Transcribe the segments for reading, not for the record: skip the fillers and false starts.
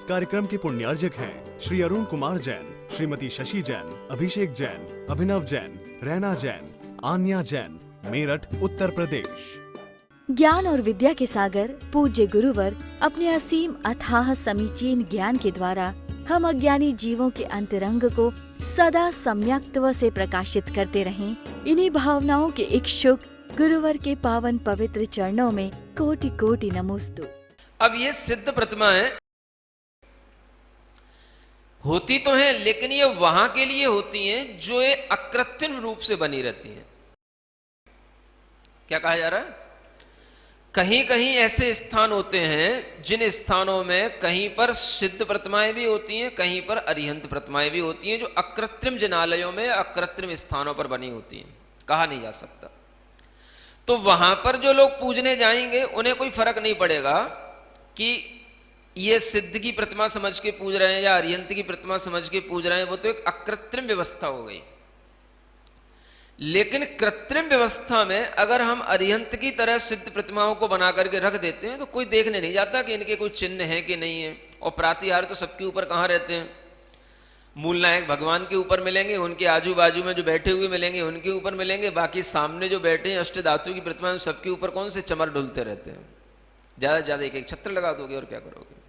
इस कार्यक्रम के पुण्यार्जक हैं श्री अरुण कुमार जैन, श्रीमती शशि जैन, अभिषेक जैन, अभिनव जैन, रैना जैन, आन्या जैन, मेरठ, उत्तर प्रदेश। ज्ञान और विद्या के सागर पूज्य गुरुवर अपने असीम अथाह समीचीन ज्ञान के द्वारा हम अज्ञानी जीवों के अंतरंग को सदा सम्यक्त्व से प्रकाशित करते रहें। इन्हीं भावनाओं के इच्छुक गुरुवर के पावन पवित्र चरणों में कोटि कोटि नमोस्तु। अब ये सिद्ध प्रतिमाएं होती तो हैं, लेकिन ये वहां के लिए होती हैं जो ये अकृत्रिम रूप से बनी रहती हैं। क्या कहा जा रहा है? कहीं कहीं ऐसे स्थान होते हैं जिन स्थानों में कहीं पर सिद्ध प्रतिमाएं भी होती हैं, कहीं पर अरिहंत प्रतिमाएं भी होती हैं, जो अकृत्रिम जिनालयों में अकृत्रिम स्थानों पर बनी होती हैं, कहा नहीं जा सकता। तो वहां पर जो लोग पूजने जाएंगे उन्हें कोई फर्क नहीं पड़ेगा कि ये सिद्ध की प्रतिमा समझ के पूज रहे हैं या अरिहंत की प्रतिमा समझ के पूज रहे हैं, वो तो एक अकृत्रिम व्यवस्था हो गई। लेकिन कृत्रिम व्यवस्था में अगर हम अरिहंत की तरह सिद्ध प्रतिमाओं को बना करके रख देते हैं तो कोई देखने नहीं जाता कि इनके कोई चिन्ह है कि नहीं है। और प्रातिहार तो सबके ऊपर कहाँ रहते हैं? मूल नायक भगवान के ऊपर मिलेंगे, उनके आजू बाजू में जो बैठे हुए मिलेंगे उनके ऊपर मिलेंगे, बाकी सामने जो बैठे हैं अष्ट धातु की प्रतिमा सबके ऊपर कौन से चमर डुलते रहते हैं। ज्यादा से ज्यादा एक एक छत्र लगा दोगे और क्या करोगे?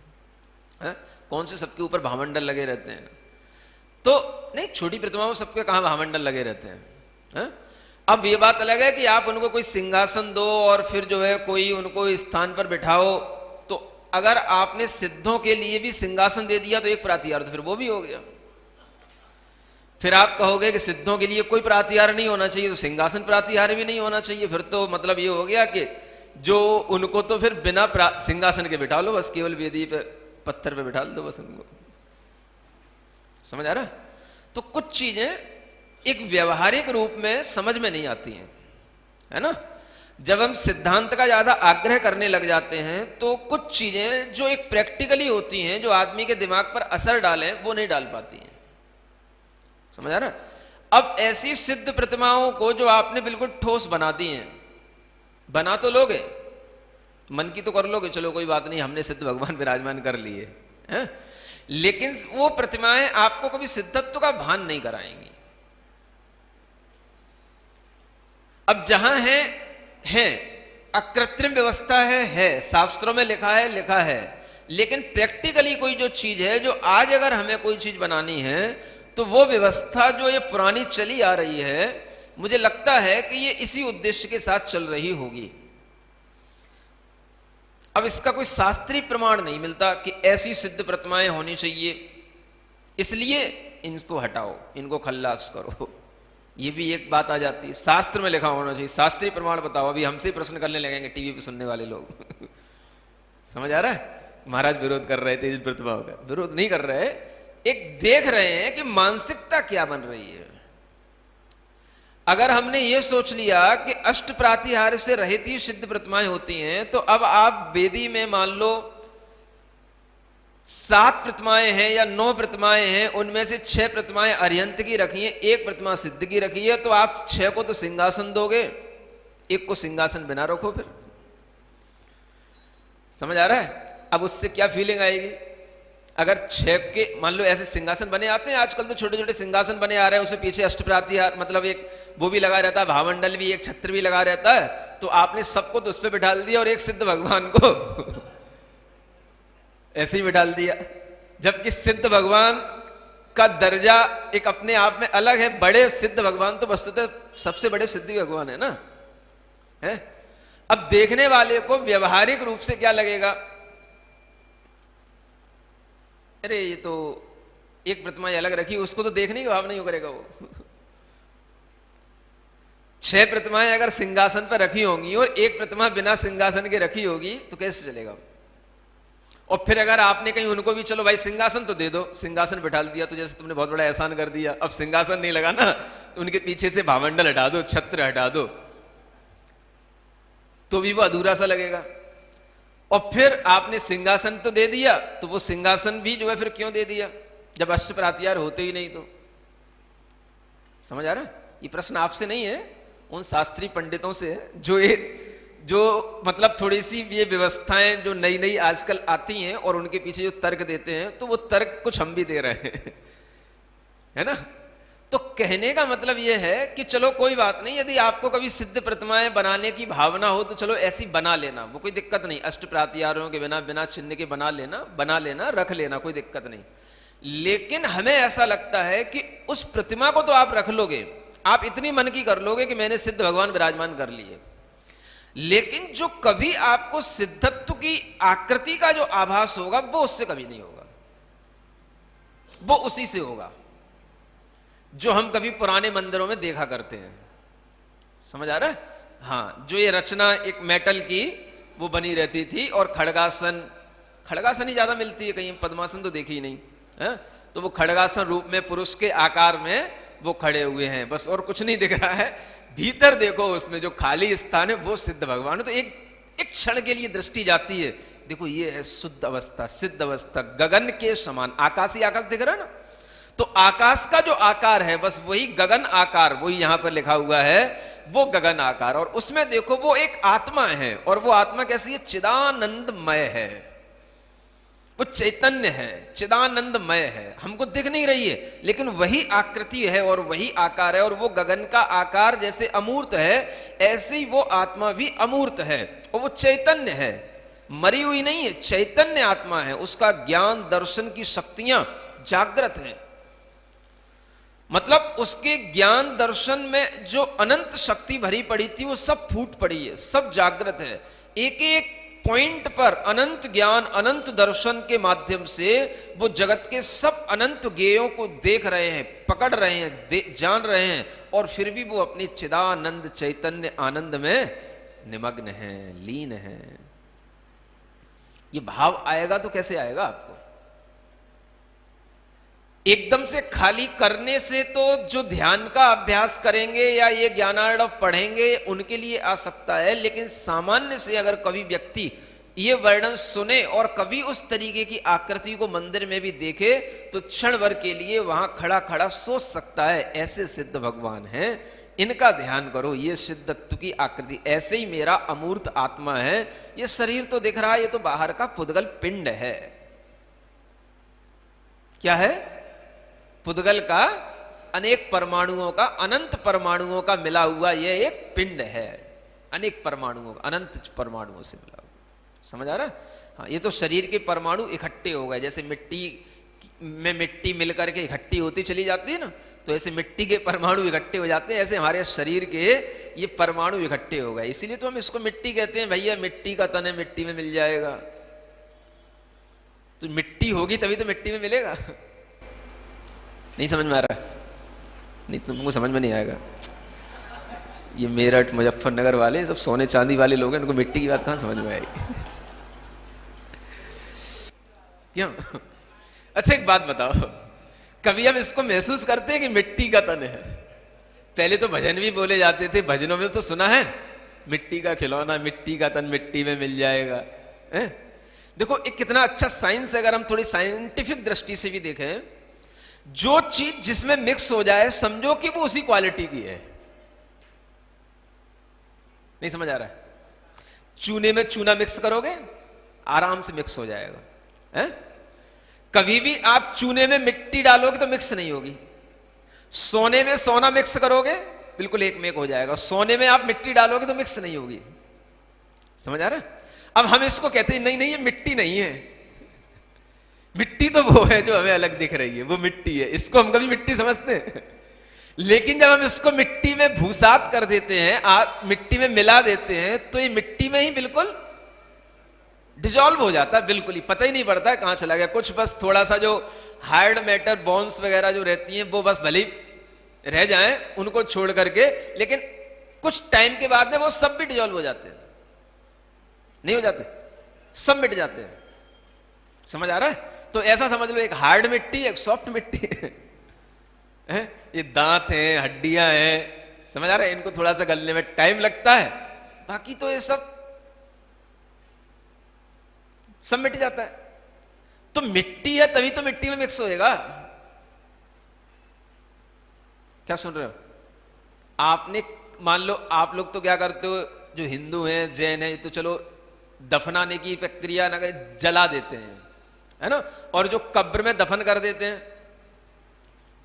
है? कौन से सबके ऊपर भामंडल लगे रहते हैं? तो नहीं, छोटी प्रतिमाओं सबके कहाँ भामंडल लगे रहते हैं? है? अब ये बात अलग है कि आप उनको कोई सिंहासन दो और फिर जो है कोई उनको स्थान पर बिठाओ। तो अगर आपने सिद्धों के लिए भी सिंहासन दे दिया तो एक प्रातिहार, तो फिर वो भी हो गया। फिर आप कहोगे कि सिद्धों के लिए कोई प्रातिहार नहीं होना चाहिए, तो सिंहासन प्रातिहार भी नहीं होना चाहिए। फिर तो मतलब ये हो गया कि जो उनको तो फिर बिना सिंहासन के बिठा लो, बस केवल वेदी पे पत्थर पे बिठा दो बस उनको। समझ आ रहा? तो कुछ चीजें एक व्यवहारिक रूप में समझ में नहीं आती हैं, है ना। जब हम सिद्धांत का ज्यादा आग्रह करने लग जाते हैं तो कुछ चीजें जो एक प्रैक्टिकली होती हैं, जो आदमी के दिमाग पर असर डालें, वो नहीं डाल पाती हैं। समझ आ रहा? अब ऐसी सिद्ध प्रतिमाओं को जो आपने बिल्कुल ठोस बना दी हैं, बना तो लोगे, मन की तो कर लोगे, चलो कोई बात नहीं, हमने सिद्ध भगवान विराजमान कर लिए हैं, लेकिन वो प्रतिमाएं आपको कभी सिद्धत्व का भान नहीं कराएंगी। अब जहां है अकृत्रिम व्यवस्था है, शास्त्रों में लिखा है, लेकिन प्रैक्टिकली कोई जो चीज है, जो आज अगर हमें कोई चीज बनानी है तो वो व्यवस्था जो ये पुरानी चली आ रही है, मुझे लगता है कि ये इसी उद्देश्य के साथ चल रही होगी। अब इसका कोई शास्त्रीय प्रमाण नहीं मिलता कि ऐसी सिद्ध प्रतिमाएं होनी चाहिए, इसलिए इनको हटाओ, इनको खल्लास करो। ये भी एक बात आ जाती है, शास्त्र में लिखा होना चाहिए, शास्त्रीय प्रमाण बताओ। अभी हमसे प्रश्न करने लगेंगे टीवी पे सुनने वाले लोग। समझ आ रहा है? महाराज विरोध कर रहे थे इस प्रतिमाओं का। विरोध नहीं कर रहे, एक देख रहे हैं कि मानसिकता क्या बन रही है। अगर हमने ये सोच लिया कि अष्ट प्रातिहार्य से रहित ही सिद्ध प्रतिमाएं होती हैं, तो अब आप वेदी में मान लो 7 प्रतिमाएं हैं या 9 प्रतिमाएं हैं, उनमें से 6 प्रतिमाएं अरिहंत की रखी हैं, 1 प्रतिमा सिद्ध की रखी है, तो आप 6 को तो सिंहासन दोगे, 1 को सिंहासन बिना रखो। फिर समझ आ रहा है? अब उससे क्या फीलिंग आएगी? अगर 6 के मान लो ऐसे सिंहासन बने आते हैं आजकल, तो छोटे छोटे सिंहासन बने आ रहे हैं, उसमें पीछे अष्ट प्रातिहार मतलब एक वो भी लगा रहता है, भावमंडल भी, एक छत्र भी लगा रहता है, तो आपने सबको तो उस पर बिठा दिया और एक सिद्ध भगवान को ऐसे ही बिठा दिया। जबकि सिद्ध भगवान का दर्जा एक अपने आप में अलग है। बड़े सिद्ध भगवान तो वस्तुतः सबसे बड़े सिद्धि भगवान है ना, है? अब देखने वाले को व्यवहारिक रूप से क्या लगेगा? अरे ये तो एक प्रतिमा अलग रखी, उसको तो देखने का भाव नहीं करेगा वो। 6 प्रतिमाएं अगर सिंहासन पर रखी होंगी और एक प्रतिमा बिना सिंहासन के रखी होगी तो कैसे चलेगा? और फिर अगर आपने कहीं उनको भी चलो भाई सिंहासन तो दे दो, सिंहासन बिठा दिया, तो जैसे तुमने बहुत बड़ा एहसान कर दिया, अब सिंहासन नहीं लगा ना, तो उनके पीछे से भामंडल हटा दो, छत्र हटा दो, तो भी वो अधूरा सा लगेगा। और फिर आपने सिंहासन तो दे दिया, तो वो सिंहासन भी जो है फिर क्यों दे दिया जब अष्ट प्रातिहार्य होते ही नहीं? तो समझ आ रहा है? ये प्रश्न आपसे नहीं है, उन शास्त्रीय पंडितों से जो ये जो मतलब थोड़ी सी ये व्यवस्थाएं जो नई नई आजकल आती हैं और उनके पीछे जो तर्क देते हैं, तो वो तर्क कुछ हम भी दे रहे हैं, है ना। तो कहने का मतलब ये है कि चलो कोई बात नहीं, यदि आपको कभी सिद्ध प्रतिमाएं बनाने की भावना हो तो चलो ऐसी बना लेना, वो कोई दिक्कत नहीं। अष्ट प्रातिहार्यों के बिना, बिना चिन्ह के बना लेना, रख लेना, कोई दिक्कत नहीं। लेकिन हमें ऐसा लगता है कि उस प्रतिमा को तो आप रख लोगे, आप इतनी मन की कर लोगे कि मैंने सिद्ध भगवान विराजमान कर लिए, लेकिन जो कभी आपको सिद्धत्व की आकृति का जो आभास होगा वो उससे कभी नहीं होगा, वो उसी से होगा जो हम कभी पुराने मंदिरों में देखा करते हैं। समझ आ रहा है? हाँ, जो ये रचना एक मेटल की वो बनी रहती थी, और खड़गासन ही ज्यादा मिलती है, कहीं पद्मासन तो देखी ही नहीं है। तो वो खड़गासन रूप में पुरुष के आकार में वो खड़े हुए हैं, बस और कुछ नहीं दिख रहा है। भीतर देखो, उसमें जो खाली स्थान है वो सिद्ध भगवान है। तो एक क्षण के लिए दृष्टि जाती है, देखो ये है शुद्ध अवस्था, सिद्ध अवस्था, गगन के समान। आकाश ही आकाश दिख रहा है ना, तो आकाश का जो आकार है बस वही गगन आकार, वही यहां पर लिखा हुआ है, वो गगन आकार। और उसमें देखो वो एक आत्मा है, और वो आत्मा कैसी है? चिदानंदमय है, वो चैतन्य है, चिदानंदमय है, हमको दिख नहीं रही है, लेकिन वही आकृति है और वही आकार है। और वो गगन का आकार जैसे अमूर्त है, ऐसे ही वो आत्मा भी अमूर्त है, और वो चैतन्य है, मरी हुई नहीं है, चैतन्य आत्मा है। उसका ज्ञान दर्शन की शक्तियां जागृत हैं, मतलब उसके ज्ञान दर्शन में जो अनंत शक्ति भरी पड़ी थी वो सब फूट पड़ी है, सब जागृत है। एक एक पॉइंट पर अनंत ज्ञान, अनंत दर्शन के माध्यम से वो जगत के सब अनंत ज्ञेयों को देख रहे हैं, पकड़ रहे हैं, जान रहे हैं, और फिर भी वो अपनी चिदानंद चैतन्य आनंद में निमग्न हैं, लीन हैं। ये भाव आएगा तो कैसे आएगा आपको? एकदम से खाली करने से तो जो ध्यान का अभ्यास करेंगे या ये ज्ञानार्णव पढ़ेंगे उनके लिए आ सकता है, लेकिन सामान्य से अगर कभी व्यक्ति ये वर्णन सुने और कभी उस तरीके की आकृति को मंदिर में भी देखे तो क्षण भर के लिए वहां खड़ा खड़ा सोच सकता है, ऐसे सिद्ध भगवान हैं, इनका ध्यान करो, ये सिद्धत्व की आकृति, ऐसे ही मेरा अमूर्त आत्मा है। ये शरीर तो दिख रहा है, ये तो बाहर का पुद्गल पिंड है। क्या है? पुद्गल का अनेक परमाणुओं का, अनंत परमाणुओं का मिला हुआ ये एक पिंड है, अनेक परमाणुओं, अनंत परमाणुओं से मिला हुआ। समझ आ रहा है? हाँ, ये तो शरीर के परमाणु इकट्ठे हो गए, जैसे मिट्टी में मिट्टी मिलकर के इकट्ठी होती चली जाती है ना, तो ऐसे मिट्टी के परमाणु इकट्ठे हो जाते हैं, ऐसे हमारे शरीर के ये परमाणु इकट्ठे हो गए। इसीलिए तो हम इसको मिट्टी कहते हैं। भैया मिट्टी का तन है, मिट्टी में मिल जाएगा, तो मिट्टी होगी तभी तो मिट्टी में मिलेगा। नहीं समझ में आ रहा? नहीं, तुमको समझ में नहीं आएगा। ये मेरठ मुजफ्फरनगर वाले सब सोने चांदी वाले लोग हैं, उनको मिट्टी की बात कहां समझ में आएगी? क्यों? अच्छा एक बात बताओ, कभी हम इसको महसूस करते हैं कि मिट्टी का तन है? पहले तो भजन भी बोले जाते थे, भजनों में तो सुना है मिट्टी का खिलौना, मिट्टी का तन मिट्टी में मिल जाएगा है? देखो एक कितना अच्छा साइंस है। अगर हम थोड़ी साइंटिफिक दृष्टि से भी देखें, जो चीज जिसमें मिक्स हो जाए समझो कि वो उसी क्वालिटी की है। नहीं समझ आ रहा है? चूने में चूना मिक्स करोगे आराम से मिक्स हो जाएगा है? कभी भी आप चूने में मिट्टी डालोगे तो मिक्स नहीं होगी। सोने में सोना मिक्स करोगे बिल्कुल एक में एक हो जाएगा। सोने में आप मिट्टी डालोगे तो मिक्स नहीं होगी। समझ आ रहा है? अब हम इसको कहते हैं नहीं नहीं ये मिट्टी नहीं है, मिट्टी तो वो है जो हमें अलग दिख रही है, वो मिट्टी है, इसको हम कभी मिट्टी समझते हैं। लेकिन जब हम इसको मिट्टी में भूसात कर देते हैं, आप मिट्टी में मिला देते हैं, तो ये मिट्टी में ही बिल्कुल डिजॉल्व हो जाता है, बिल्कुल ही पता ही नहीं पड़ता है कहां चला गया। कुछ बस थोड़ा सा जो हार्ड मैटर बोन्स वगैरह जो रहती हैं वो बस भले ही रह जाएं उनको छोड़ करके, लेकिन कुछ टाइम के बाद में वो सब भी डिजॉल्व हो जाते हैं। नहीं हो जाते? सब मिट जाते हैं। समझ आ रहा है? तो ऐसा समझ लो एक हार्ड मिट्टी एक सॉफ्ट मिट्टी है। ये दांत हैं, हड्डियां हैं, समझ आ रहा है? इनको थोड़ा सा गलने में टाइम लगता है, बाकी तो ये सब मिट जाता है। तो मिट्टी है तभी तो मिट्टी में मिक्स होएगा। क्या सुन रहे हो? आपने मान लो आप लोग तो क्या करते हो, जो हिंदू हैं, जैन हैं, तो चलो दफनाने की प्रक्रिया न करें, जला देते हैं, है ना। और जो कब्र में दफन कर देते हैं,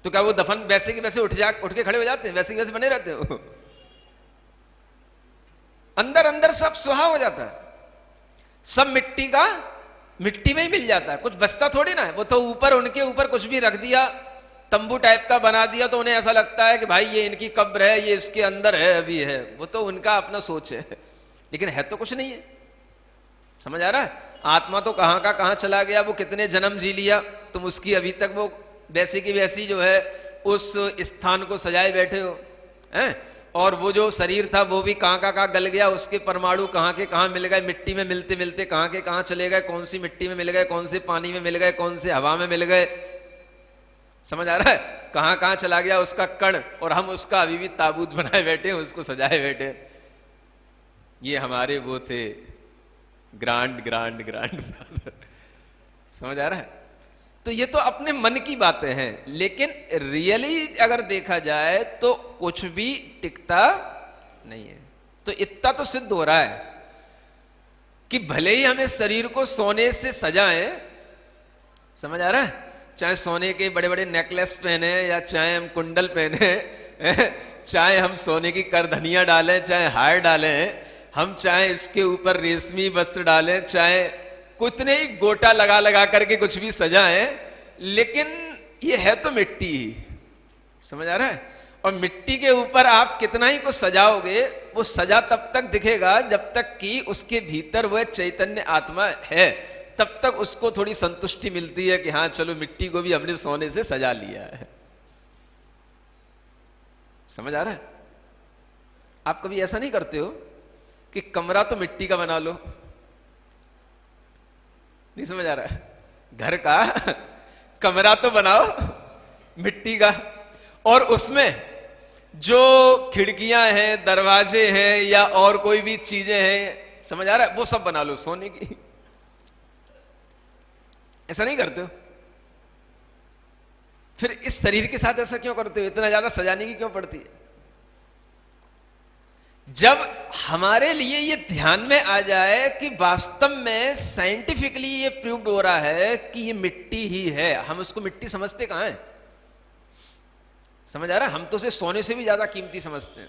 तो क्या वो दफन वैसे की वैसे उठ के खड़े हो जाते हैं, वैसे की वैसे बने रहते हैं? अंदर अंदर सब सुहा हो जाता है, सब मिट्टी में ही मिल जाता है, कुछ बचता थोड़ी ना है। वो तो ऊपर, उनके ऊपर कुछ भी रख दिया, तंबू टाइप का बना दिया, तो उन्हें ऐसा लगता है कि भाई ये इनकी कब्र है, ये इसके अंदर है, अभी है। वो तो उनका अपना सोच है, लेकिन है तो कुछ नहीं है। समझ आ रहा है? आत्मा तो कहां का कहां चला गया, वो कितने जन्म जी लिया, तुम उसकी अभी तक वो वैसी की वैसी जो है उस स्थान को सजाए बैठे हो, हैं? और वो जो शरीर था वो भी कहां का कहां गल गया, उसके परमाणु कहां के कहां मिल गए, मिट्टी में मिलते मिलते कहां के कहां चले गए, कौन सी मिट्टी में मिल गए, कौन से पानी में मिल गए, कौन से हवा में मिल गए। समझ आ रहा है? कहां कहां चला गया उसका कण, और हम उसका अभी भी ताबूत बनाए बैठे, उसको सजाए बैठे। ये हमारे वो थे ग्रांड ग्रांड ग्रांड फादर। समझ आ रहा है? तो ये तो अपने मन की बातें हैं, लेकिन रियली अगर देखा जाए तो कुछ भी टिकता नहीं है। तो इतना तो सिद्ध हो रहा है कि भले ही हमें शरीर को सोने से सजाएं, समझ आ रहा है, चाहे सोने के बड़े बड़े नेकलेस पहने, या चाहे हम कुंडल पहने, चाहे हम सोने की करधनियां डालें, चाहे हार डालें, हम चाहे इसके ऊपर रेशमी वस्त्र डालें, चाहे कितने ही गोटा लगा लगा करके कुछ भी सजाएं, लेकिन ये है तो मिट्टी ही। समझ आ रहा है? और मिट्टी के ऊपर आप कितना ही कुछ सजाओगे, वो सजा तब तक दिखेगा जब तक कि उसके भीतर वह चैतन्य आत्मा है, तब तक उसको थोड़ी संतुष्टि मिलती है कि हाँ चलो मिट्टी को भी हमने सोने से सजा लिया है। समझ आ रहा है? आप कभी ऐसा नहीं करते हो कि कमरा तो मिट्टी का बना लो? नहीं समझ आ रहा है? घर का कमरा तो बनाओ मिट्टी का, और उसमें जो खिड़कियां हैं, दरवाजे हैं, या और कोई भी चीजें हैं, समझ आ रहा है, वो सब बना लो सोने की। ऐसा नहीं करते हो? फिर इस शरीर के साथ ऐसा क्यों करते हो? इतना ज्यादा सजाने की क्यों पड़ती है? जब हमारे लिए ये ध्यान में आ जाए कि वास्तव में साइंटिफिकली ये प्रूव्ड हो रहा है कि ये मिट्टी ही है, हम उसको मिट्टी समझते कहां है? समझ आ रहा है? हम तो उसे सोने से भी ज्यादा कीमती समझते हैं,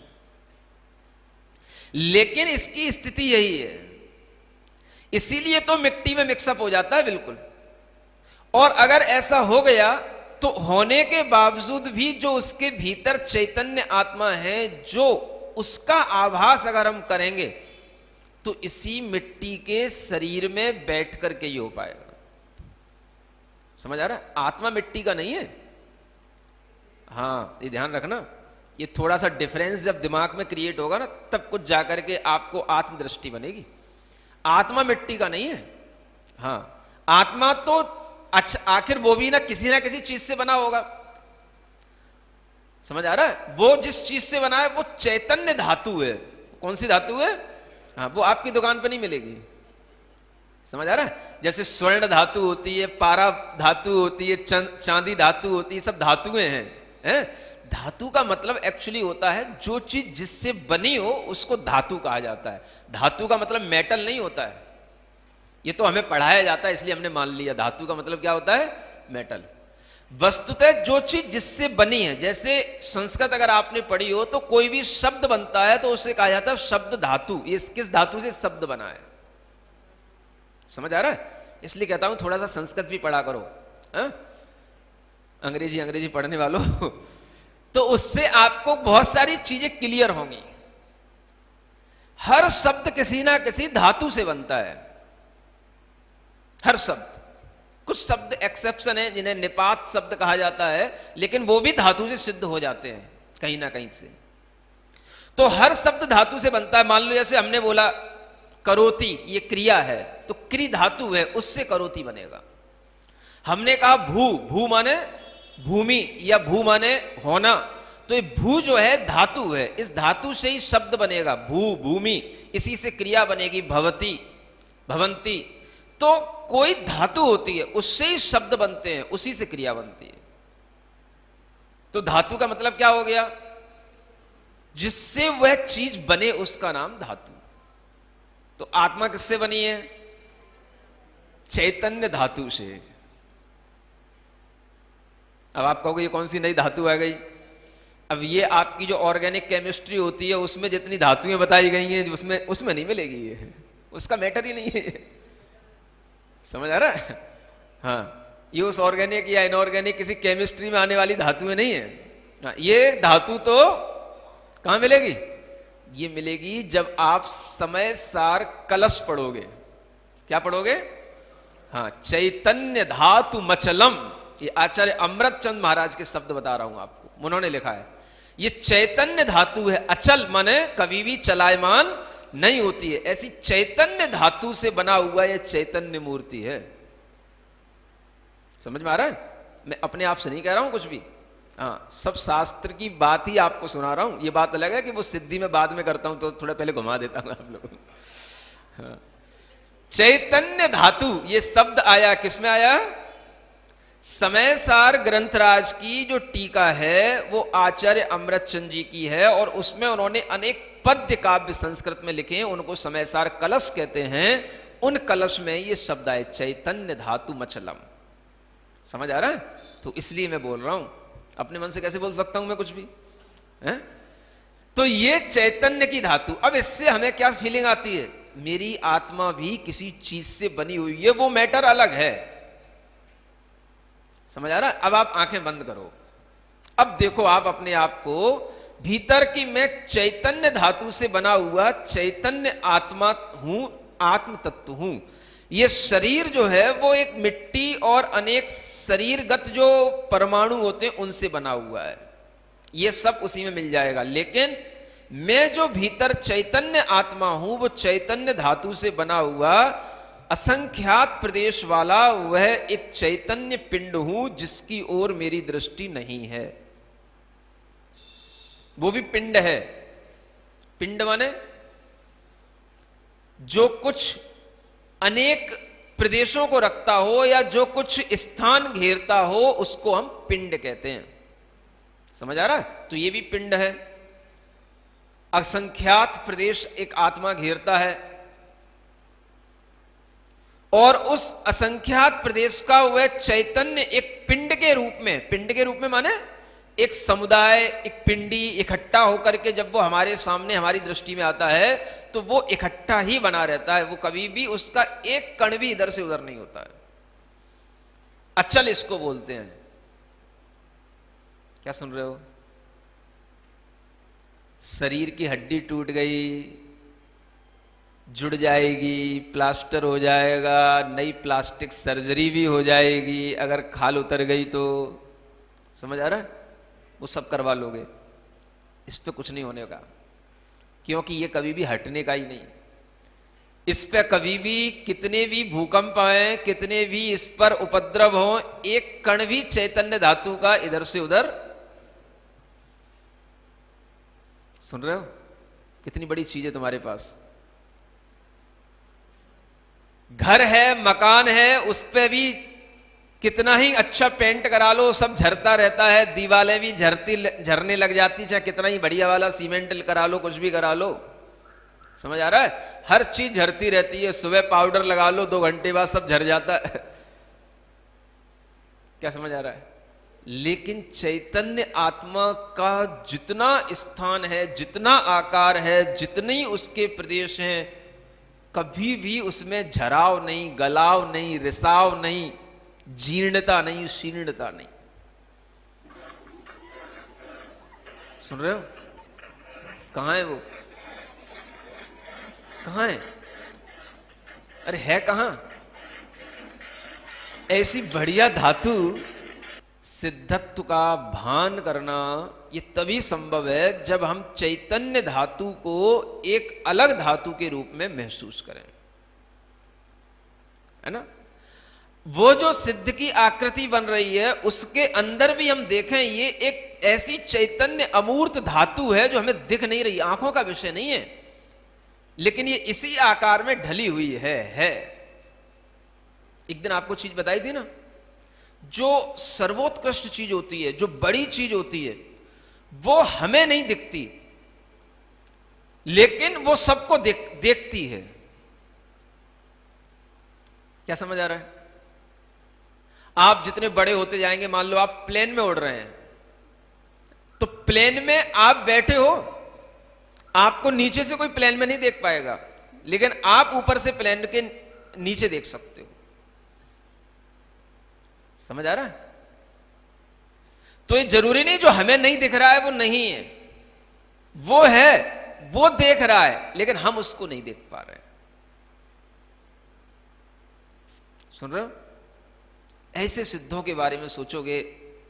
लेकिन इसकी स्थिति यही है, इसीलिए तो मिट्टी में मिक्सअप हो जाता है बिल्कुल। और अगर ऐसा हो गया तो होने के बावजूद भी जो उसके भीतर चैतन्य आत्मा है, जो उसका आभास अगर हम करेंगे, तो इसी मिट्टी के शरीर में बैठ करके ये हो पाएगा। समझ आ रहा है? आत्मा मिट्टी का नहीं है। हाँ, ये ध्यान रखना, ये थोड़ा सा डिफरेंस जब दिमाग में क्रिएट होगा ना, तब कुछ जाकर के आपको आत्मदृष्टि बनेगी। आत्मा मिट्टी का नहीं है। हाँ, आत्मा तो अच्छा, आखिर वो भी ना किसी चीज से बना होगा। समझ आ रहा है? वो जिस चीज से बना है वो चैतन्य धातु है। कौन सी धातु है? हाँ, वो आपकी दुकान पर नहीं मिलेगी। समझ आ रहा है? जैसे स्वर्ण धातु होती है, पारा धातु होती है, चांदी धातु होती है, सब धातुएं हैं। धातु का मतलब एक्चुअली होता है जो चीज जिससे बनी हो उसको धातु कहा जाता है। धातु का मतलब मेटल नहीं होता है, ये तो हमें पढ़ाया जाता है इसलिए हमने मान लिया। धातु का मतलब क्या होता है? मेटल। वस्तुतः जो चीज जिससे बनी है, जैसे संस्कृत अगर आपने पढ़ी हो तो कोई भी शब्द बनता है तो उससे कहा जाता है शब्द धातु। ये किस धातु से शब्द बना है? समझ आ रहा है? इसलिए कहता हूं थोड़ा सा संस्कृत भी पढ़ा करो। अंग्रेजी पढ़ने वालों तो उससे आपको बहुत सारी चीजें क्लियर होंगी। हर शब्द किसी ना किसी धातु से बनता है, हर शब्द। कुछ शब्द एक्सेप्शन है जिन्हें निपात शब्द कहा जाता है, लेकिन वो भी धातु से सिद्ध हो जाते हैं कहीं ना कहीं से। तो हर शब्द धातु से बनता है। मान लो जैसे हमने बोला करोति, ये क्रिया है, तो क्रि धातु है, उससे करोति बनेगा। हमने कहा भू, भू माने भूमि या भू माने होना, तो ये भू जो है धातु है, इस धातु से ही शब्द बनेगा। भू, भूमि, इसी से क्रिया बनेगी भवती, भवंती। तो कोई धातु होती है उससे ही शब्द बनते हैं, उसी से क्रिया बनती है। तो धातु का मतलब क्या हो गया? जिससे वह चीज बने उसका नाम धातु। तो आत्मा किससे बनी है? चैतन्य धातु से। अब आप कहोगे ये कौन सी नई धातु आ गई? अब ये आपकी जो ऑर्गेनिक केमिस्ट्री होती है उसमें जितनी धातुएं बताई गई हैं उसमें नहीं मिलेगी, ये उसका मैटर ही नहीं है। समझ आ रहा है? हाँ, ये उस ऑर्गेनिक या इनऑर्गेनिक किसी केमिस्ट्री में आने वाली धातुएं नहीं है। हाँ, ये धातु तो कहां मिलेगी? ये मिलेगी जब आप समय सार कलश पढ़ोगे। क्या पढ़ोगे? हाँ, चैतन्य धातु मचलम। ये आचार्य अमृत चंद महाराज के शब्द बता रहा हूं आपको, उन्होंने लिखा है। ये चैतन्य धातु है, अचल माने कभी भी चलायमान नहीं होती है, ऐसी चैतन्य धातु से बना हुआ यह चैतन्य मूर्ति है। समझ में आ रहा है? मैं अपने आप से नहीं कह रहा हूं कुछ भी, हाँ, सब शास्त्र की बात ही आपको सुना रहा हूं। ये बात अलग है कि वो सिद्धि में बाद में करता हूं, तो थोड़ा पहले घुमा देता हूं आप लोगों को। हाँ। चैतन्य धातु ये शब्द आया, किसमें आया? समय सार ग्रंथराज की जो टीका है वो आचार्य अमृतचंद जी की है, और उसमें उन्होंने अनेक पद्य काव्य संस्कृत में लिखे हैं, उनको समय सार कलश कहते हैं। उन कलश में ये शब्द आए, चैतन्य धातु मचलम। समझ आ रहा है? तो इसलिए मैं बोल रहा हूं, अपने मन से कैसे बोल सकता हूं मैं कुछ भी है? तो ये चैतन्य की धातु। अब इससे हमें क्या फीलिंग आती है? मेरी आत्मा भी किसी चीज से बनी हुई है, वो मैटर अलग है। समझ आ रहा है? अब आप आंखें बंद करो, अब देखो आप अपने आप को भीतर की मैं चैतन्य धातु से बना हुआ चैतन्य आत्मा हूं, आत्म तत्व हूं। ये शरीर जो है वो एक मिट्टी और अनेक शरीरगत जो परमाणु होते हैं उनसे बना हुआ है, ये सब उसी में मिल जाएगा। लेकिन मैं जो भीतर चैतन्य आत्मा हूं वो चैतन्य धातु से बना हुआ असंख्यात प्रदेश वाला वह एक चैतन्य पिंड हूं जिसकी ओर मेरी दृष्टि नहीं है। वो भी पिंड है। पिंड माने जो कुछ अनेक प्रदेशों को रखता हो या जो कुछ स्थान घेरता हो उसको हम पिंड कहते हैं। समझ आ रहा है? तो ये भी पिंड है। असंख्यात प्रदेश एक आत्मा घेरता है, और उस असंख्यात प्रदेश का वह चैतन्य एक पिंड के रूप में माने एक समुदाय, एक पिंडी इकट्ठा होकर के जब वो हमारे सामने हमारी दृष्टि में आता है तो वो इकट्ठा ही बना रहता है, वो कभी भी उसका एक कण भी इधर से उधर नहीं होता है। अचल इसको बोलते हैं। क्या सुन रहे हो? शरीर की हड्डी टूट गई, जुड़ जाएगी, प्लास्टर हो जाएगा, नई प्लास्टिक सर्जरी भी हो जाएगी, अगर खाल उतर गई तो। समझ आ रहा है? वो सब करवा लोगे, इस पे कुछ नहीं होने का, क्योंकि ये कभी भी हटने का ही नहीं। इस पे कभी भी कितने भी भूकंप आए, कितने भी इस पर उपद्रव हो, एक कण भी चैतन्य धातु का इधर से उधर। सुन रहे हो? कितनी बड़ी चीज है तुम्हारे पास। घर है, मकान है, उस पे भी कितना ही अच्छा पेंट करा लो सब झरता रहता है, दीवारें भी झरने लग जाती, चाहे कितना ही बढ़िया वाला सीमेंट करा लो, कुछ भी करा लो। समझ आ रहा है? हर चीज झरती रहती है। सुबह पाउडर लगा लो, 2 घंटे बाद सब झर जाता है। क्या समझ आ रहा है? लेकिन चैतन्य आत्मा का जितना स्थान है, जितना आकार है, जितने उसके प्रदेश हैं, कभी भी उसमें झराव नहीं, गलाव नहीं, रिसाव नहीं, जीर्णता नहीं, शीर्णता नहीं। सुन रहे हो? कहां है वो? कहां है? अरे है कहां? ऐसी बढ़िया धातु सिद्धत्व का भान करना ये तभी संभव है जब हम चैतन्य धातु को एक अलग धातु के रूप में महसूस करें, है ना? वो जो सिद्ध की आकृति बन रही है उसके अंदर भी हम देखें, ये एक ऐसी चैतन्य अमूर्त धातु है जो हमें दिख नहीं रही, आंखों का विषय नहीं है, लेकिन ये इसी आकार में ढली हुई है। एक दिन आपको चीज बताई थी ना, जो सर्वोत्कृष्ट चीज होती है, जो बड़ी चीज होती है, वो हमें नहीं दिखती, लेकिन वो सबको देखती है। क्या समझ आ रहा है? आप जितने बड़े होते जाएंगे, मान लो आप प्लेन में उड़ रहे हैं, तो प्लेन में आप बैठे हो, आपको नीचे से कोई प्लेन में नहीं देख पाएगा, लेकिन आप ऊपर से प्लेन के नीचे देख सकते हो। समझ आ रहा है? तो ये जरूरी नहीं जो हमें नहीं दिख रहा है वो नहीं है, वो है, वो देख रहा है, लेकिन हम उसको नहीं देख पा रहे। सुन रहे हो? ऐसे सिद्धों के बारे में सोचोगे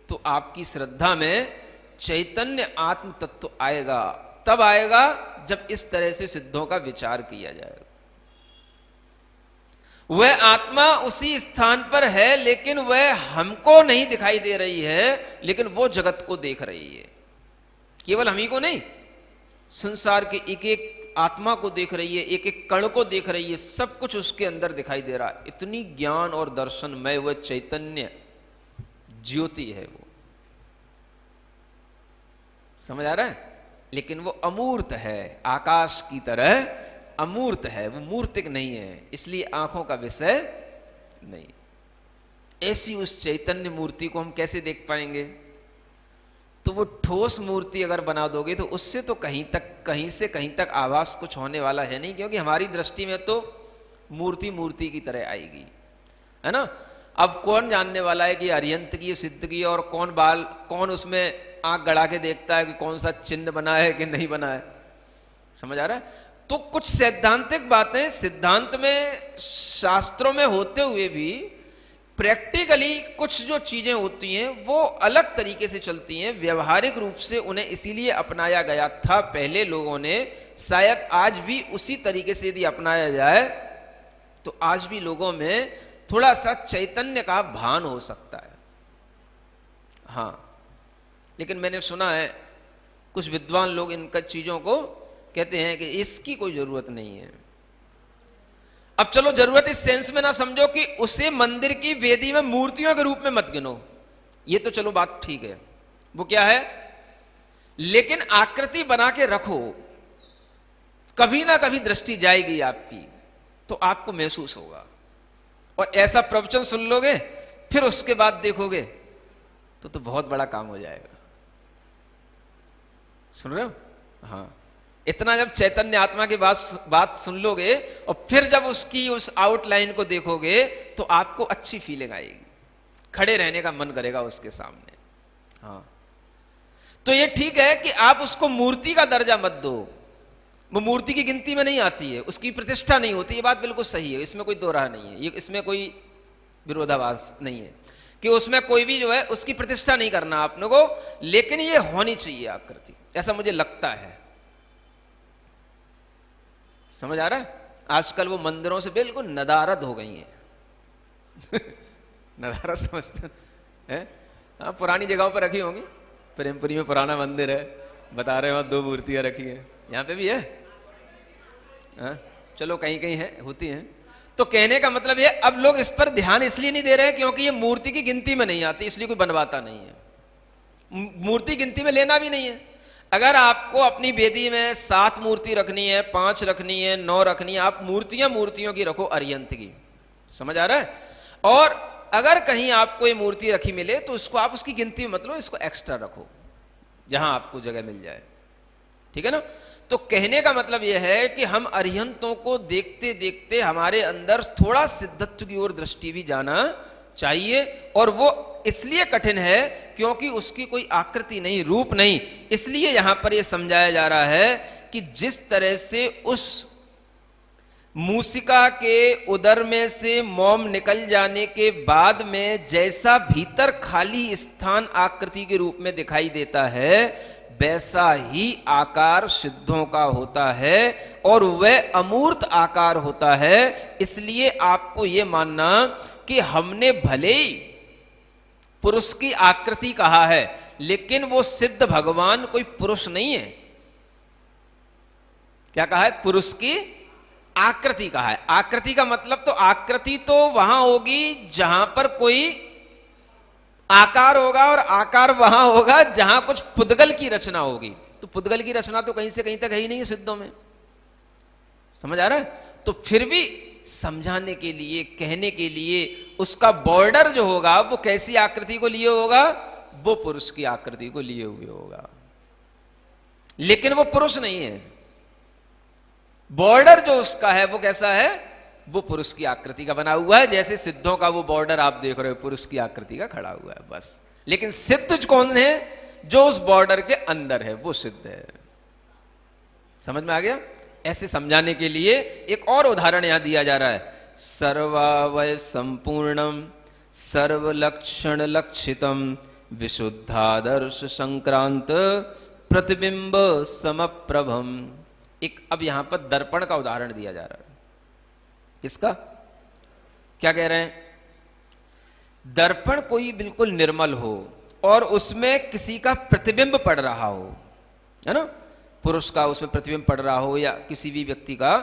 तो आपकी श्रद्धा में चैतन्य आत्म तत्व आएगा। तब आएगा जब इस तरह से सिद्धों का विचार किया जाएगा। वह आत्मा उसी स्थान पर है, लेकिन वह हमको नहीं दिखाई दे रही है, लेकिन वो जगत को देख रही है। केवल हम ही को नहीं, संसार के एक एक आत्मा को देख रही है, एक एक कण को देख रही है, सब कुछ उसके अंदर दिखाई दे रहा है। इतनी ज्ञान और दर्शनमय वह चैतन्य ज्योति है वो। समझ आ रहा है? लेकिन वो अमूर्त है, आकाश की तरह अमूर्त है, वो मूर्तिक नहीं है, इसलिए आंखों का विषय नहीं। ऐसी उस चैतन्य मूर्ति को हम कैसे देख पाएंगे? तो वो ठोस मूर्ति अगर बना दोगे तो उससे तो कहीं से कहीं तक आभास कुछ होने वाला है नहीं, क्योंकि हमारी दृष्टि में तो मूर्ति मूर्ति की तरह आएगी, है ना। अब कौन जानने वाला है कि अरिहंत की सिद्ध की, और कौन उसमें आंख गड़ा के देखता है कि कौन सा चिन्ह बना है कि नहीं बना है? समझ आ रहा है? तो कुछ सैद्धांतिक बातें सिद्धांत में शास्त्रों में होते हुए भी प्रैक्टिकली कुछ जो चीजें होती हैं वो अलग तरीके से चलती हैं। व्यवहारिक रूप से उन्हें इसीलिए अपनाया गया था पहले लोगों ने, शायद आज भी उसी तरीके से यदि अपनाया जाए तो आज भी लोगों में थोड़ा सा चैतन्य का भान हो सकता है। हाँ, लेकिन मैंने सुना है कुछ विद्वान लोग इन चीजों को कहते हैं कि इसकी कोई जरूरत नहीं है। अब चलो, जरूरत इस सेंस में ना समझो कि उसे मंदिर की वेदी में मूर्तियों के रूप में मत गिनो, ये तो चलो बात ठीक है, वो क्या है, लेकिन आकृति बना के रखो, कभी ना कभी दृष्टि जाएगी आपकी तो आपको महसूस होगा। और ऐसा प्रवचन सुन लोगे फिर उसके बाद देखोगे तो बहुत बड़ा काम हो जाएगा। सुन रहे हो? हाँ, इतना जब चैतन्य आत्मा की बात सुन लोगे और फिर जब उसकी उस आउटलाइन को देखोगे तो आपको अच्छी फीलिंग आएगी, खड़े रहने का मन करेगा उसके सामने। हाँ, तो ये ठीक है कि आप उसको मूर्ति का दर्जा मत दो, वो मूर्ति की गिनती में नहीं आती है, उसकी प्रतिष्ठा नहीं होती, ये बात बिल्कुल सही है, इसमें कोई दो राह नहीं है, ये इसमें कोई विरोधाभास नहीं है कि उसमें कोई भी जो है उसकी प्रतिष्ठा नहीं करना आपने को, लेकिन ये होनी चाहिए आकृति, ऐसा मुझे लगता है। समझ आ रहा है? आजकल वो मंदिरों से बिल्कुल नदारद हो गई हैं। नदारद समझते हैं? हाँ, पुरानी जगहों पर रखी होंगी, प्रेमपुरी में पुराना मंदिर है, बता रहे हो 2 मूर्तियां रखी हैं, यहाँ पे भी है। हाँ, चलो कहीं कहीं है, होती हैं। तो कहने का मतलब ये, अब लोग इस पर ध्यान इसलिए नहीं दे रहे हैं क्योंकि ये मूर्ति की गिनती में नहीं आती, इसलिए कोई बनवाता नहीं है। मूर्ति गिनती में लेना भी नहीं है। अगर आपको अपनी वेदी में 7 मूर्ति रखनी है, 5 रखनी है, 9 रखनी है, आप मूर्तियों की रखो अरिहंत की। समझ आ रहा है? और अगर कहीं आपको ये मूर्ति रखी मिले तो इसको आप उसकी गिनती में मत लो, इसको एक्स्ट्रा रखो जहां आपको जगह मिल जाए। ठीक है ना? तो कहने का मतलब यह है कि हम अरिहंतों को देखते देखते हमारे अंदर थोड़ा सिद्धत्व की ओर दृष्टि भी जाना चाहिए, और वो इसलिए कठिन है क्योंकि उसकी कोई आकृति नहीं, रूप नहीं। इसलिए यहां पर यह समझाया जा रहा है कि जिस तरह से उस मूसिका के उदर में से मोम निकल जाने के बाद में जैसा भीतर खाली स्थान आकृति के रूप में दिखाई देता है, वैसा ही आकार सिद्धों का होता है और वह अमूर्त आकार होता है। इसलिए आपको यह मानना कि हमने भले ही पुरुष की आकृति कहा है, लेकिन वो सिद्ध भगवान कोई पुरुष नहीं है। क्या कहा है? पुरुष की आकृति कहा है। आकृति का मतलब, तो आकृति तो वहां होगी जहां पर कोई आकार होगा, और आकार वहां होगा जहां कुछ पुद्गल की रचना होगी। तो पुद्गल की रचना तो कहीं से कहीं तक है ही नहीं है सिद्धों में। समझ आ रहा है? तो फिर भी समझाने के लिए, कहने के लिए उसका बॉर्डर जो होगा वो कैसी आकृति को लिए होगा, वो पुरुष की आकृति को लिए हुए होगा, लेकिन वो पुरुष नहीं है। बॉर्डर जो उसका है वो कैसा है, वो पुरुष की आकृति का बना हुआ है। जैसे सिद्धों का वो बॉर्डर आप देख रहे हो, पुरुष की आकृति का खड़ा हुआ है बस। लेकिन सिद्ध कौन है, जो उस बॉर्डर के अंदर है, वो सिद्ध है। समझ में आ गया? ऐसे समझाने के लिए एक और उदाहरण यहां दिया जा रहा है। सर्वावय संपूर्णम सर्वलक्षण लक्षितम विशुद्धादर्श संक्रांत प्रतिबिंब समप्रभम। एक अब यहां पर दर्पण का उदाहरण दिया जा रहा है। किसका? क्या कह रहे हैं? दर्पण कोई बिल्कुल निर्मल हो और उसमें किसी का प्रतिबिंब पड़ रहा हो, है ना, पुरुष का उसमें प्रतिबिंब पड़ रहा हो या किसी भी व्यक्ति का,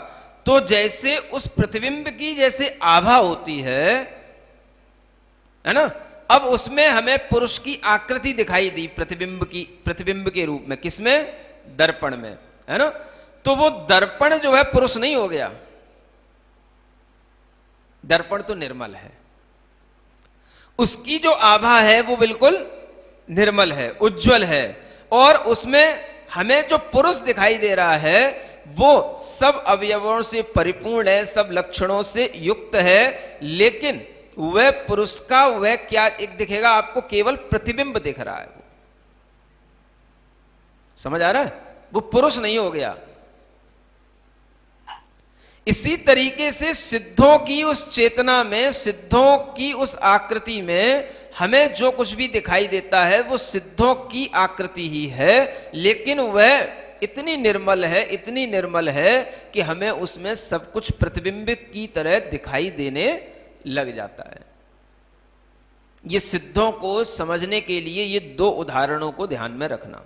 तो जैसे उस प्रतिबिंब की जैसे आभा होती है ना, अब उसमें हमें पुरुष की आकृति दिखाई दी प्रतिबिंब के रूप में। किसमें? दर्पण में, है ना। तो वो दर्पण जो है पुरुष नहीं हो गया, दर्पण तो निर्मल है, उसकी जो आभा है वो बिल्कुल निर्मल है, उज्जवल है, और उसमें हमें जो पुरुष दिखाई दे रहा है वो सब अवयवों से परिपूर्ण है, सब लक्षणों से युक्त है, लेकिन वह पुरुष का वह क्या एक दिखेगा आपको, केवल प्रतिबिंब दिख रहा है। समझ आ रहा है? वो पुरुष नहीं हो गया। इसी तरीके से सिद्धों की उस चेतना में, सिद्धों की उस आकृति में हमें जो कुछ भी दिखाई देता है वो सिद्धों की आकृति ही है, लेकिन वह इतनी निर्मल है, इतनी निर्मल है कि हमें उसमें सब कुछ प्रतिबिंब की तरह दिखाई देने लग जाता है। ये सिद्धों को समझने के लिए ये दो उदाहरणों को ध्यान में रखना।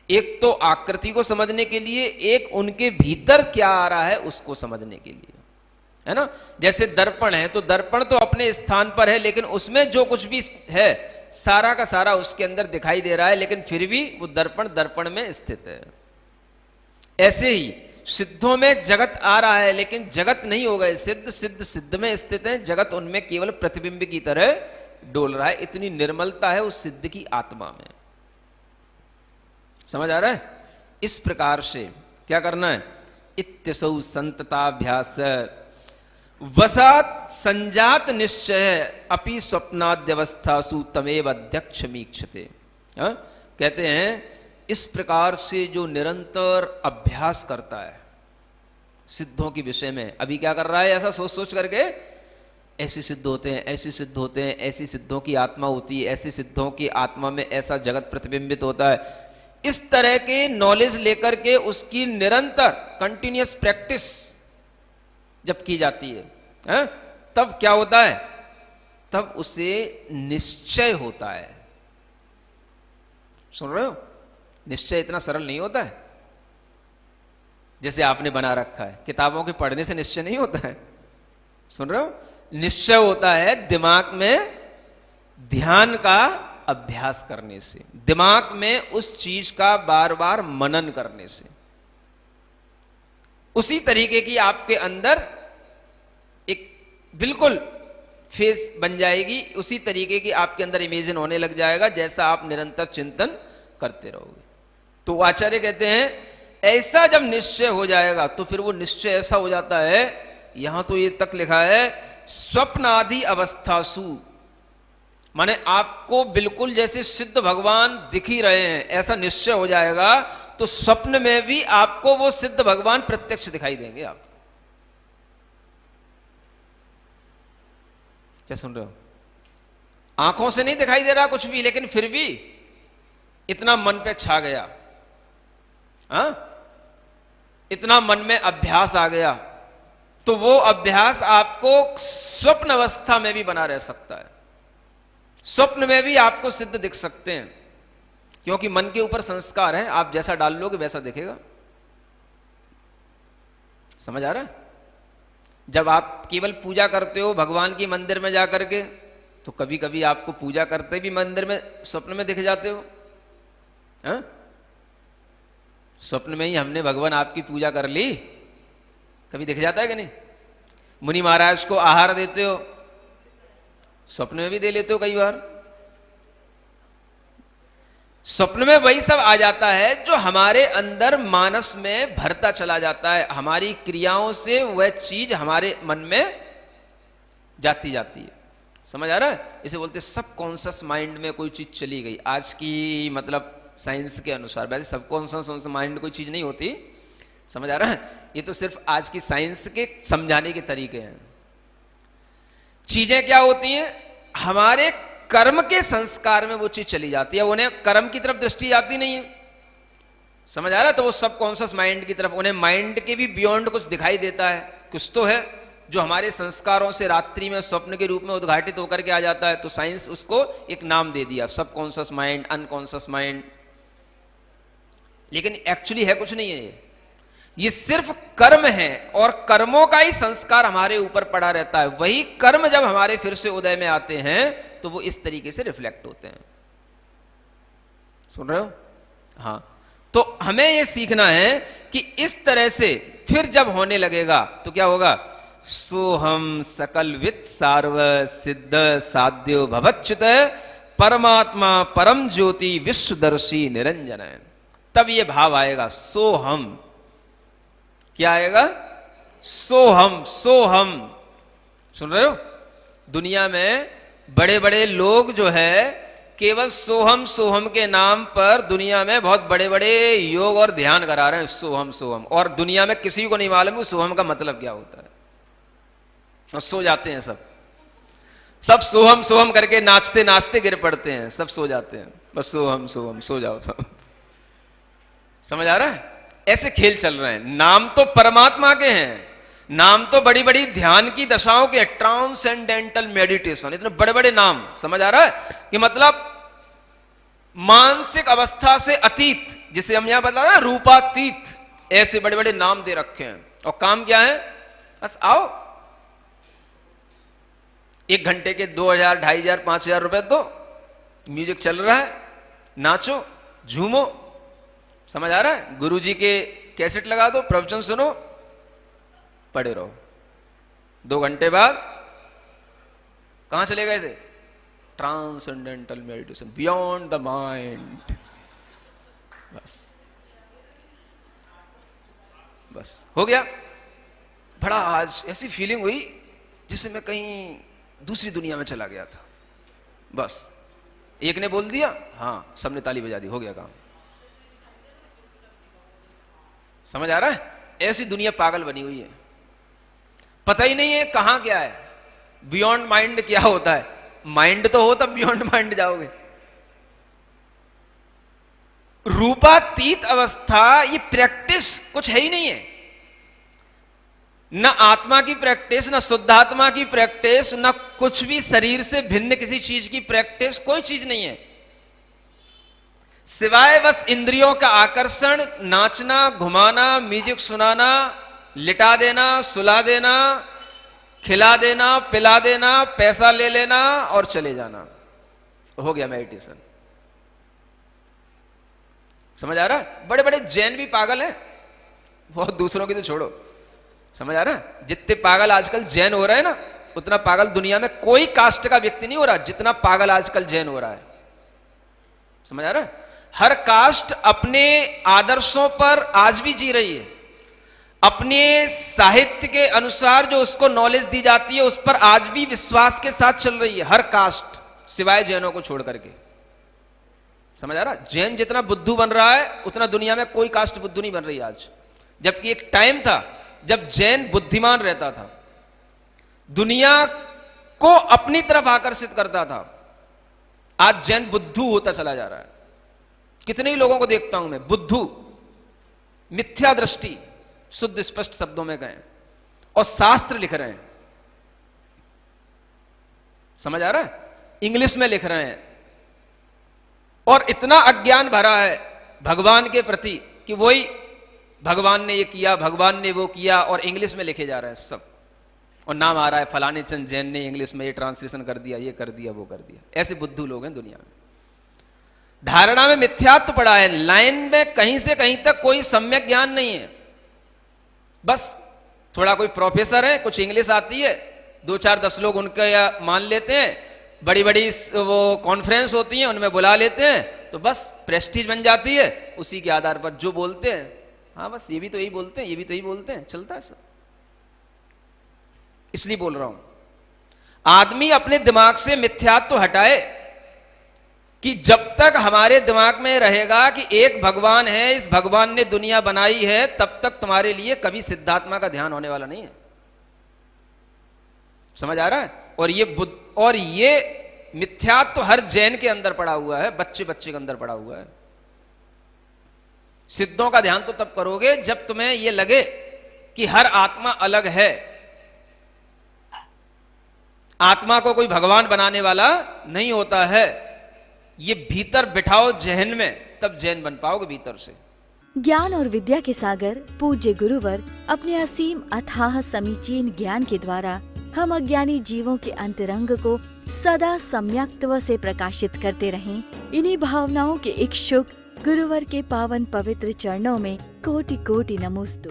एक तो आकृति को समझने के लिए, एक उनके भीतर क्या आ रहा है उसको समझने के लिए, है ना। जैसे दर्पण है तो दर्पण तो अपने स्थान पर है, लेकिन उसमें जो कुछ भी है सारा का सारा उसके अंदर दिखाई दे रहा है, लेकिन फिर भी वो दर्पण दर्पण में स्थित है। ऐसे ही सिद्धों में जगत आ रहा है, लेकिन जगत नहीं हो गए सिद्ध, सिद्ध सिद्ध में स्थित है, जगत उनमें केवल प्रतिबिंब की तरह डोल रहा है। इतनी निर्मलता है उस सिद्ध की आत्मा में। समझ आ रहा है? इस प्रकार से क्या करना है, इत्यसौ संतताभ्यास वसात संजात निश्चय अपि स्वप्नाद्यवस्थासु तमेव अध्यक्षमीक्षते। कहते हैं इस प्रकार से जो निरंतर अभ्यास करता है सिद्धों के विषय में, अभी क्या कर रहा है, ऐसा सोच सोच करके ऐसे सिद्ध होते हैं, ऐसे सिद्ध होते हैं, ऐसी सिद्धों की आत्मा होती है, ऐसी सिद्धों की आत्मा में ऐसा जगत प्रतिबिंबित होता है। इस तरह के नॉलेज लेकर के उसकी निरंतर कंटिन्यूअस प्रैक्टिस जब की जाती है, तब क्या होता है, तब उसे निश्चय होता है। सुन रहे हो? निश्चय इतना सरल नहीं होता है जैसे आपने बना रखा है। किताबों के पढ़ने से निश्चय नहीं होता है। सुन रहे हो? निश्चय होता है दिमाग में ध्यान का अभ्यास करने से, दिमाग में उस चीज का बार बार मनन करने से। उसी तरीके की आपके अंदर एक बिल्कुल फेस बन जाएगी, उसी तरीके की आपके अंदर इमेजिन होने लग जाएगा जैसा आप निरंतर चिंतन करते रहोगे। तो आचार्य कहते हैं ऐसा जब निश्चय हो जाएगा तो फिर वो निश्चय ऐसा हो जाता है, यहां तो ये तक लिखा है स्वप्नादि अवस्थासु, माने आपको बिल्कुल जैसे सिद्ध भगवान दिख ही रहे हैं ऐसा निश्चय हो जाएगा, तो स्वप्न में भी आपको वो सिद्ध भगवान प्रत्यक्ष दिखाई देंगे। आप क्या सुन रहे हो? आंखों से नहीं दिखाई दे रहा कुछ भी, लेकिन फिर भी इतना मन पे छा गया, इतना मन में अभ्यास आ गया, तो वो अभ्यास आपको स्वप्न अवस्था में भी बना रह सकता है। स्वप्न में भी आपको सिद्ध दिख सकते हैं, क्योंकि मन के ऊपर संस्कार है, आप जैसा डाल लोगे वैसा दिखेगा। समझ आ रहा है? जब आप केवल पूजा करते हो भगवान की मंदिर में जाकर के, तो कभी कभी आपको पूजा करते भी मंदिर में स्वप्न में दिख जाते हो। स्वप्न में ही हमने भगवान आपकी पूजा कर ली, कभी दिख जाता है कि नहीं? मुनि महाराज को आहार देते हो, स्वप्न में भी दे लेते हो कई बार। स्वप्न में वही सब आ जाता है जो हमारे अंदर मानस में भरता चला जाता है, हमारी क्रियाओं से वह चीज हमारे मन में जाती जाती है। समझ आ रहा है? इसे बोलते सब कॉन्शियस माइंड में कोई चीज चली गई। आज की मतलब साइंस के अनुसार, वैसे सब कॉन्शियस माइंड कोई चीज नहीं होती। समझ आ रहा है? ये तो सिर्फ आज की साइंस के समझाने के तरीके हैं। चीजें क्या होती हैं? हमारे कर्म के संस्कार में वो चीज चली जाती है, उन्हें कर्म की तरफ दृष्टि जाती नहीं है। समझ आ रहा है? तो वो सब कॉन्शियस माइंड की तरफ, उन्हें माइंड के भी बियॉन्ड कुछ दिखाई देता है, कुछ तो है जो हमारे संस्कारों से रात्रि में स्वप्न के रूप में उद्घाटित होकर के आ जाता है। तो साइंस उसको एक नाम दे दिया, सब कॉन्शियस माइंड, अनकॉन्शियस माइंड। लेकिन एक्चुअली है कुछ नहीं है, ये सिर्फ कर्म है और कर्मों का ही संस्कार हमारे ऊपर पड़ा रहता है। वही कर्म जब हमारे फिर से उदय में आते हैं तो वो इस तरीके से रिफ्लेक्ट होते हैं। सुन रहे हो? हाँ, तो हमें ये सीखना है कि इस तरह से फिर जब होने लगेगा तो क्या होगा? सोहम सकल विद सार्व सिद्ध साध्यो भवच्युत परमात्मा परम ज्योति विश्वदर्शी निरंजन। तब ये भाव आएगा सोहम। क्या आएगा? सोहम। सोहम। सुन रहे हो? दुनिया में बड़े बड़े लोग जो है केवल सोहम सोहम के नाम पर दुनिया में बहुत बड़े बड़े योग और ध्यान करा रहे हैं। सोहम सोहम, और दुनिया में किसी को नहीं मालूम सोहम का मतलब क्या होता है। और सो जाते हैं सब सोहम सोहम करके नाचते नाचते गिर पड़ते हैं, सब सो जाते हैं। बस सोहम सोहम, सो जाओ सब। समझ आ रहा है? ऐसे खेल चल रहे हैं। नाम तो परमात्मा के हैं, नाम तो बड़ी बड़ी ध्यान की दशाओं के, ट्रांसेंडेंटल मेडिटेशन, इतने बड़े बड़े नाम। समझ आ रहा है कि मतलब मानसिक अवस्था से अतीत, जिसे हम यहां बता रहे हैं रूपातीत, ऐसे बड़े बड़े नाम दे रखे हैं। और काम क्या है? बस आओ, 1 घंटे के 2000, 2500, 5000 रुपए दो, म्यूजिक चल रहा है, नाचो झूमो। समझ आ रहा है? गुरुजी के कैसेट लगा दो, प्रवचन सुनो, पड़े रहो। 2 घंटे बाद कहां चले गए थे? Transcendental meditation, beyond the mind. बस हो गया। बड़ा आज ऐसी फीलिंग हुई जिससे मैं कहीं दूसरी दुनिया में चला गया था। बस एक ने बोल दिया, हाँ, सबने ताली बजा दी, हो गया काम। समझ आ रहा है? ऐसी दुनिया पागल बनी हुई है, पता ही नहीं है कहां क्या है। बियॉन्ड माइंड क्या होता है? माइंड तो हो तब बियॉन्ड माइंड जाओगे। रूपातीत अवस्था, ये प्रैक्टिस कुछ है ही नहीं है। न आत्मा की प्रैक्टिस, न शुद्धात्मा की प्रैक्टिस, न कुछ भी शरीर से भिन्न किसी चीज की प्रैक्टिस, कोई चीज नहीं है सिवाय बस इंद्रियों का आकर्षण, नाचना, घुमाना, म्यूजिक सुनाना, लिटा देना, सुला देना, खिला देना, पिला देना, पैसा ले लेना और चले जाना। हो गया मेडिटेशन। समझ आ रहा है? बड़े बड़े जैन भी पागल हैं, बहुत दूसरों की तो छोड़ो। समझ आ रहा है? जितने पागल आजकल जैन हो रहे हैं ना, उतना पागल दुनिया में कोई कास्ट का व्यक्ति नहीं हो रहा जितना पागल आजकल जैन हो रहा है। समझ आ रहा है? हर कास्ट अपने आदर्शों पर आज भी जी रही है, अपने साहित्य के अनुसार जो उसको नॉलेज दी जाती है उस पर आज भी विश्वास के साथ चल रही है, हर कास्ट, सिवाय जैनों को छोड़ करके। समझ आ रहा है? जैन जितना बुद्धू बन रहा है उतना दुनिया में कोई कास्ट बुद्धू नहीं बन रही आज। जबकि एक टाइम था जब जैन बुद्धिमान रहता था, दुनिया को अपनी तरफ आकर्षित करता था। आज जैन बुद्धू होता चला जा रहा है। कितने ही लोगों को देखता हूं मैं, बुद्धू, मिथ्या दृष्टि, शुद्ध स्पष्ट शब्दों में गए और शास्त्र लिख रहे हैं। समझ आ रहा है? इंग्लिश में लिख रहे हैं और इतना अज्ञान भरा है भगवान के प्रति कि वही भगवान ने ये किया, भगवान ने वो किया, और इंग्लिश में लिखे जा रहे हैं सब। और नाम आ रहा है फलाने चंद जैन ने इंग्लिश में ये ट्रांसलेशन कर दिया, ये कर दिया, वो कर दिया। ऐसे बुद्धू लोग हैं दुनिया में। धारणा में मिथ्यात्व पड़ा है, लाइन में कहीं से कहीं तक कोई सम्यक ज्ञान नहीं है। बस थोड़ा कोई प्रोफेसर है, कुछ इंग्लिश आती है, 2-4-10 लोग उनके या मान लेते हैं, बड़ी बड़ी वो कॉन्फ्रेंस होती हैं उनमें बुला लेते हैं, तो बस प्रेस्टीज बन जाती है। उसी के आधार पर जो बोलते हैं, हाँ बस ये भी तो यही बोलते हैं, ये भी तो यही बोलते हैं, चलता है सब। इसलिए बोल रहा हूं, आदमी अपने दिमाग से मिथ्यात्व तो हटाए कि जब तक हमारे दिमाग में रहेगा कि एक भगवान है, इस भगवान ने दुनिया बनाई है, तब तक तुम्हारे लिए कभी सिद्धात्मा का ध्यान होने वाला नहीं है। समझ आ रहा है? और ये मिथ्यात्व तो हर जैन के अंदर पड़ा हुआ है, बच्चे बच्चे के अंदर पड़ा हुआ है। सिद्धों का ध्यान तो तब करोगे जब तुम्हें यह लगे कि हर आत्मा अलग है, आत्मा को कोई भगवान बनाने वाला नहीं होता है। ये भीतर बिठाओ जहन में, तब जैन बन पाओगे भीतर से। ज्ञान और विद्या के सागर पूज्य गुरुवर अपने असीम अथाह समीचीन ज्ञान के द्वारा हम अज्ञानी जीवों के अंतरंग को सदा सम्यक्त्व से प्रकाशित करते रहें। इन्हीं भावनाओं के इच्छुक गुरुवर के पावन पवित्र चरणों में कोटि कोटि नमोस्तु।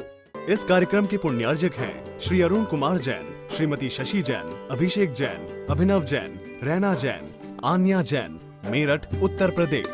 इस कार्यक्रम के पुण्यार्जक हैं श्री अरुण कुमार जैन, श्रीमती शशि जैन, अभिषेक जैन, अभिनव जैन, रैना जैन, आन्या जैन, मेरठ, उत्तर प्रदेश।